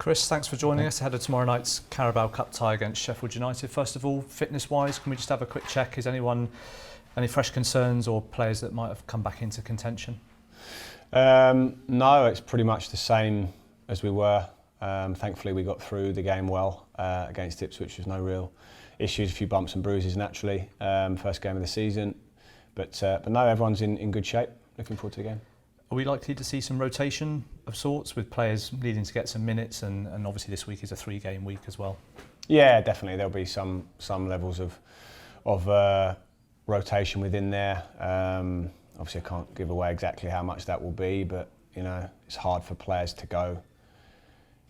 Chris, thanks for joining us ahead of tomorrow night's Carabao Cup tie against Sheffield United. First of all, fitness-wise, can we just have a quick check? Is any fresh concerns or players that might have come back into contention? No, it's pretty much the same as we were. Thankfully, we got through the game well against Ipswich. There's no real issues, a few bumps and bruises naturally. First game of the season, but no, everyone's in good shape. Looking forward to the game. Are we likely to see some rotation of sorts with players needing to get some minutes, and obviously this week is a 3-game week as well? Yeah, definitely. There'll be some levels of rotation within there. Obviously, I can't give away exactly how much that will be, but you know, it's hard for players to go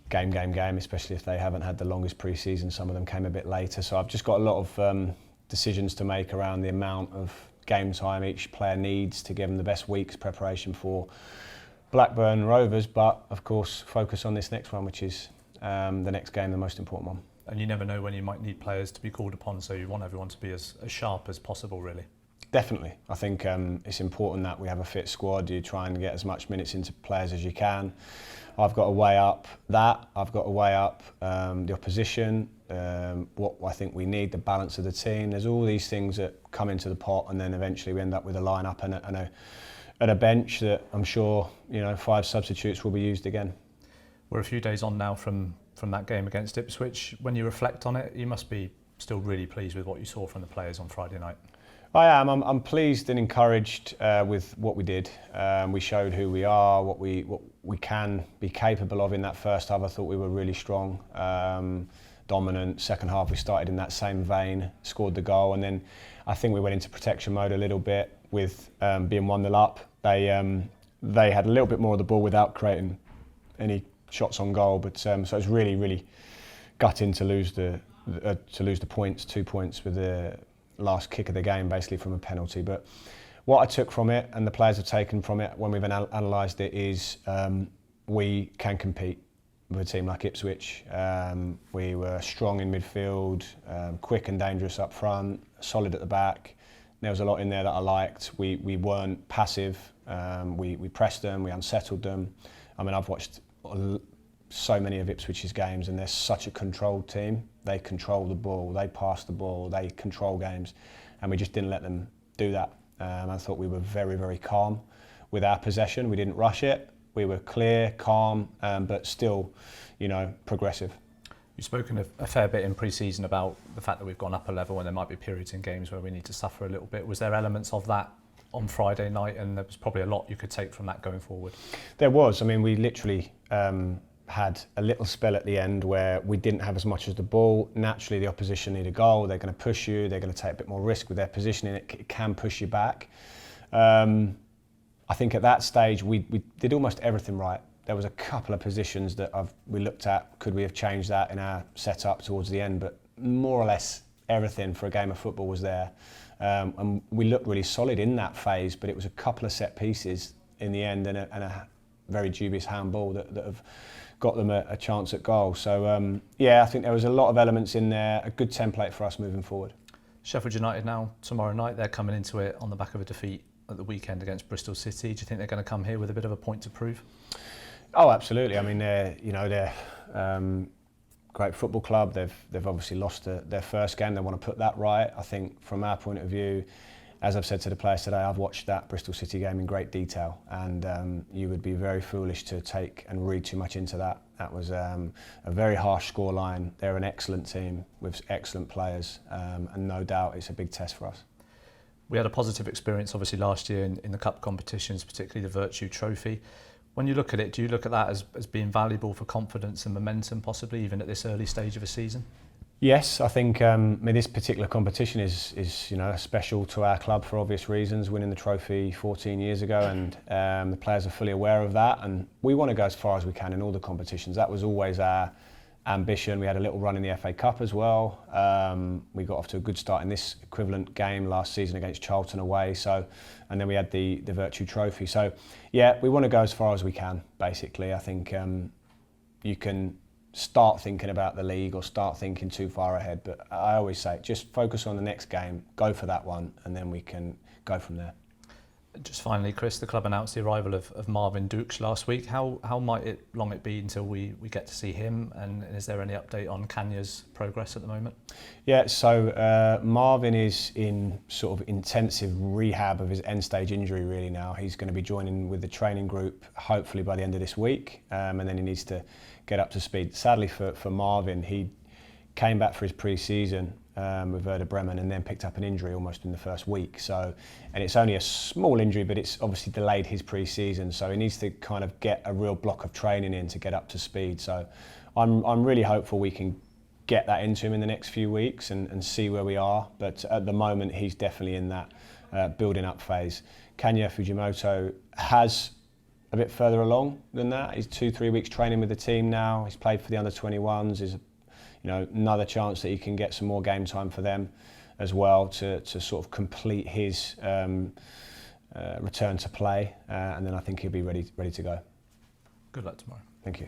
game, especially if they haven't had the longest pre-season. Some of them came a bit later, so I've just got a lot of decisions to make around the amount of game time each player needs to give them the best week's preparation for Blackburn Rovers, but of course focus on this next one, which is the next game, the most important one. And you never know when you might need players to be called upon, so you want everyone to be as sharp as possible, really. Definitely. I think it's important that we have a fit squad. You try and get as much minutes into players as you can. I've got to weigh up that. I've got to weigh up the opposition, what I think we need, the balance of the team. There's all these things that come into the pot, and then eventually we end up with a line-up and a bench that I'm sure 5 substitutes will be used again. We're a few days on now from that game against Ipswich. When you reflect on it, you must be still really pleased with what you saw from the players on Friday night. I am. I'm pleased and encouraged with what we did. We showed who we are, what we can be capable of in that first half. I thought we were really strong, dominant. Second half we started in that same vein, scored the goal, and then I think we went into protection mode a little bit with being 1-0 up. They had a little bit more of the ball without creating any shots on goal, but so it was really gutting to lose the points, 2 points with the last kick of the game, basically from a penalty. But what I took from it, and the players have taken from it when we've analysed it, is we can compete with a team like Ipswich. We were strong in midfield, quick and dangerous up front, solid at the back. There was a lot in there that I liked. We weren't passive. We pressed them, we unsettled them. I mean, I've watched so many of Ipswich's games, and they're such a controlled team. They control the ball, they pass the ball, they control games, and we just didn't let them do that. I thought we were very calm with our possession. We didn't rush it. We were clear, calm, but still, progressive. You've spoken a fair bit in pre-season about the fact that we've gone up a level and there might be periods in games where we need to suffer a little bit. Was there elements of that on Friday night, and there was probably a lot you could take from that going forward? There was. I mean, we literally had a little spell at the end where we didn't have as much as the ball. Naturally, the opposition need a goal. They're going to push you. They're going to take a bit more risk with their positioning. It can push you back. I think at that stage, we did almost everything right. There was a couple of positions that we looked at. Could we have changed that in our setup towards the end? But more or less everything for a game of football was there. And we looked really solid in that phase, but it was a couple of set pieces in the end and a very dubious handball that have got them a chance at goal. So yeah, I think there was a lot of elements in there, a good template for us moving forward. Sheffield United now, tomorrow night, they're coming into it on the back of a defeat at the weekend against Bristol City. Do you think they're going to come here with a bit of a point to prove? Oh, absolutely. I mean, they're great football club. They've obviously lost their first game. They want to put that right. I think from our point of view, as I've said to the players today, I've watched that Bristol City game in great detail, and you would be very foolish to take and read too much into that. That was a very harsh scoreline. They're an excellent team with excellent players, and no doubt it's a big test for us. We had a positive experience obviously last year in the cup competitions, particularly the Virtue Trophy. When you look at it, do you look at that as being valuable for confidence and momentum, possibly even at this early stage of a season? Yes, I think this particular competition is special to our club for obvious reasons, winning the trophy 14 years ago, and the players are fully aware of that, and we want to go as far as we can in all the competitions. That was always our ambition. We had a little run in the FA Cup as well. We got off to a good start in this equivalent game last season against Charlton away, and then we had the Virtue Trophy. So yeah, we want to go as far as we can, basically. I think you can start thinking about the league or start thinking too far ahead, but I always say just focus on the next game, go for that one, and then we can go from there. Just finally, Chris, the club announced the arrival of Marvin Dukes last week. How long it be until we get to see him, and is there any update on Kanya's progress at the moment? Yeah, so Marvin is in sort of intensive rehab of his end-stage injury really now. He's going to be joining with the training group hopefully by the end of this week, and then he needs to get up to speed. Sadly for Marvin, he came back for his pre-season with Werder Bremen and then picked up an injury almost in the first week. And it's only a small injury, but it's obviously delayed his pre-season. So he needs to kind of get a real block of training in to get up to speed. So I'm really hopeful we can get that into him in the next few weeks and see where we are. But at the moment, he's definitely in that building up phase. Kanya Fujimoto has a bit further along than that. He's 2-3 weeks training with the team now. He's played for the under-21s. He's another chance that he can get some more game time for them as well to sort of complete his return to play, and then I think he'll be ready to go. Good luck tomorrow. Thank you.